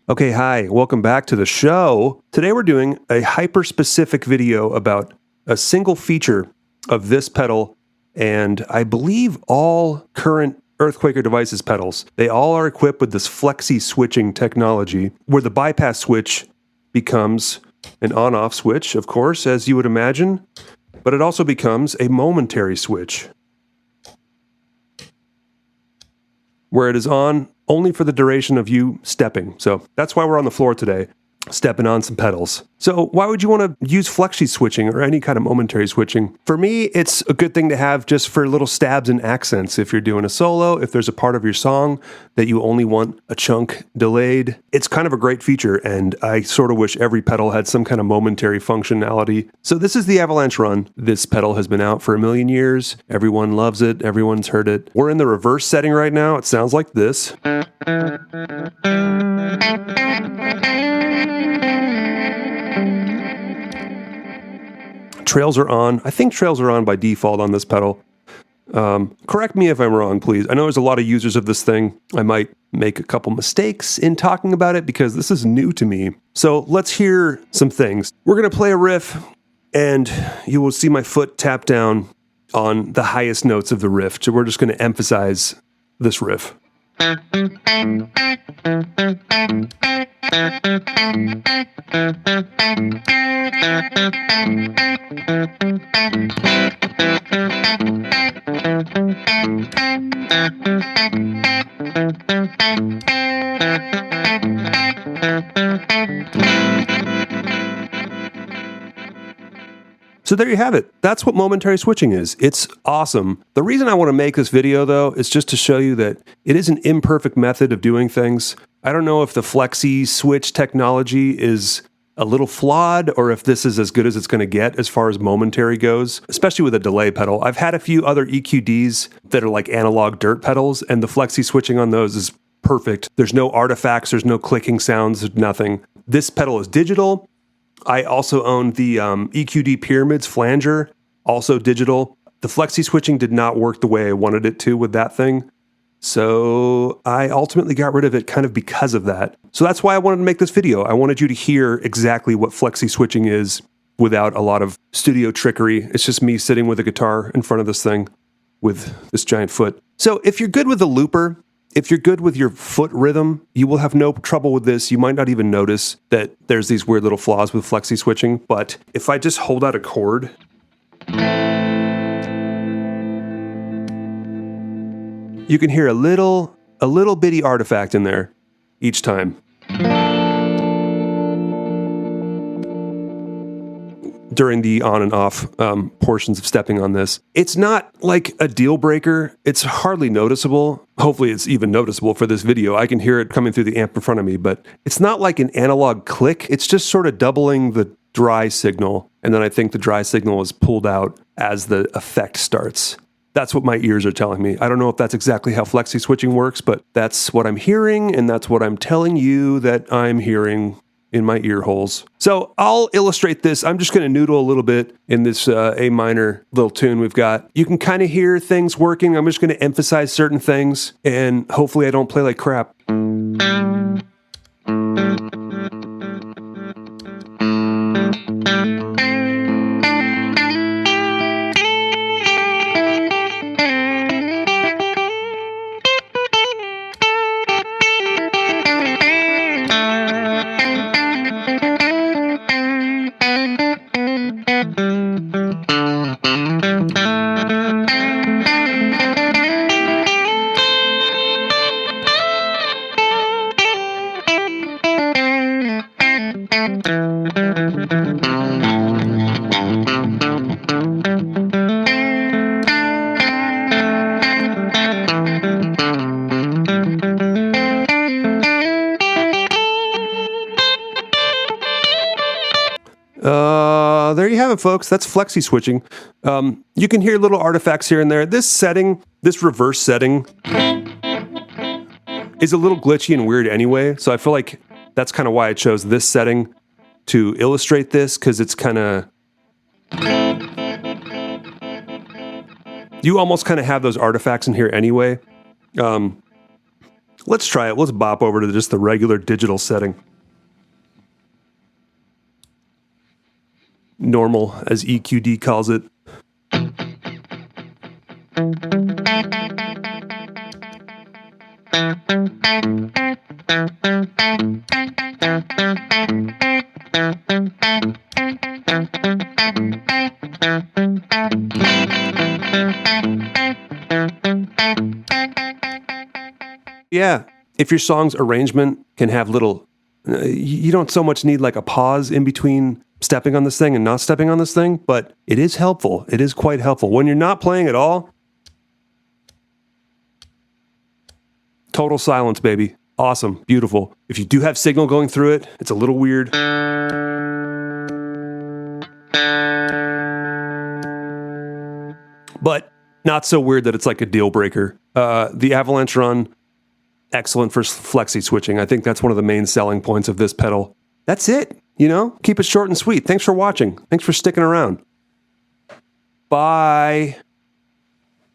Okay, hi, welcome back to the show. Today we're doing a hyper-specific video about a single feature of this pedal, and I believe all current EarthQuaker devices pedals. They all are equipped with this flexi switching technology, where the bypass switch becomes an on-off switch, of course, as you would imagine, but it also becomes a momentary switch, where it is on only for the duration of you stepping. So that's why we're on the floor today, stepping on some pedals. So why would you want to use flexi switching or any kind of momentary switching? For me, it's a good thing to have just for little stabs and accents. If you're doing a solo, if there's a part of your song that you only want a chunk delayed, it's kind of a great feature, and I sort of wish every pedal had some kind of momentary functionality. So this is the Avalanche Run. This pedal has been out for a million years. Everyone loves it. Everyone's heard it. We're in the reverse setting right now. It sounds like this. Trails are on. I think trails are on by default on this pedal. Correct me if I'm wrong, please. I know there's a lot of users of this thing. I might make a couple mistakes in talking about it because this is new to me. So let's hear some things. We're going to play a riff, and you will see my foot tap down on the highest notes of the riff. So we're just going to emphasize this riff. So there you have it. That's what momentary switching is. It's awesome. The reason I want to make this video, though, is just to show you that it is an imperfect method of doing things. I don't know if the flexi switch technology is a little flawed or if this is as good as it's going to get as far as momentary goes, especially with a delay pedal. I've had a few other EQDs that are like analog dirt pedals, and the flexi switching on those is perfect. There's no artifacts, there's no clicking sounds, there's nothing. This pedal is digital. I also own the EQD Pyramids flanger, also digital. The flexi switching did not work the way I wanted it to with that thing, so I ultimately got rid of it kind of because of that. So that's why I wanted to make this video. I wanted you to hear exactly what flexi switching is without a lot of studio trickery. It's just me sitting with a guitar in front of this thing with this giant foot. So if you're good with the looper, if you're good with your foot rhythm, you will have no trouble with this. You might not even notice that there's these weird little flaws with flexi switching. But if I just hold out a chord, you can hear a little bitty artifact in there each time. During the on and off portions of stepping on this. It's not like a deal breaker. It's hardly noticeable. Hopefully it's even noticeable for this video. I can hear it coming through the amp in front of me, but it's not like an analog click. It's just sort of doubling the dry signal. And then I think the dry signal is pulled out as the effect starts. That's what my ears are telling me. I don't know if that's exactly how flexi switching works, but that's what I'm hearing, and that's what I'm telling you that I'm hearing in my ear holes. So I'll illustrate this. I'm just going to noodle a little bit in this A minor little tune we've got. You can kind of hear things working. I'm just going to emphasize certain things, and hopefully I don't play like crap. There you have it, folks. That's flexi switching. You can hear little artifacts here and there. This setting, this reverse setting, is a little glitchy and weird anyway, so I feel like that's kind of why I chose this setting to illustrate this, because it's kind of... You almost kind of have those artifacts in here anyway. Let's try it. Let's bop over to just the regular digital setting. Normal, as EQD calls it. Yeah, if your song's arrangement can have little, you don't so much need like a pause in between stepping on this thing and not stepping on this thing, but it is helpful. It is quite helpful. When you're not playing at all, total silence, baby. Awesome, beautiful. If you do have signal going through it, it's a little weird. But not so weird that it's like a deal breaker. The Avalanche Run, excellent for flexi switching. I think that's one of the main selling points of this pedal. That's it. You know, keep it short and sweet. Thanks for watching. Thanks for sticking around. Bye.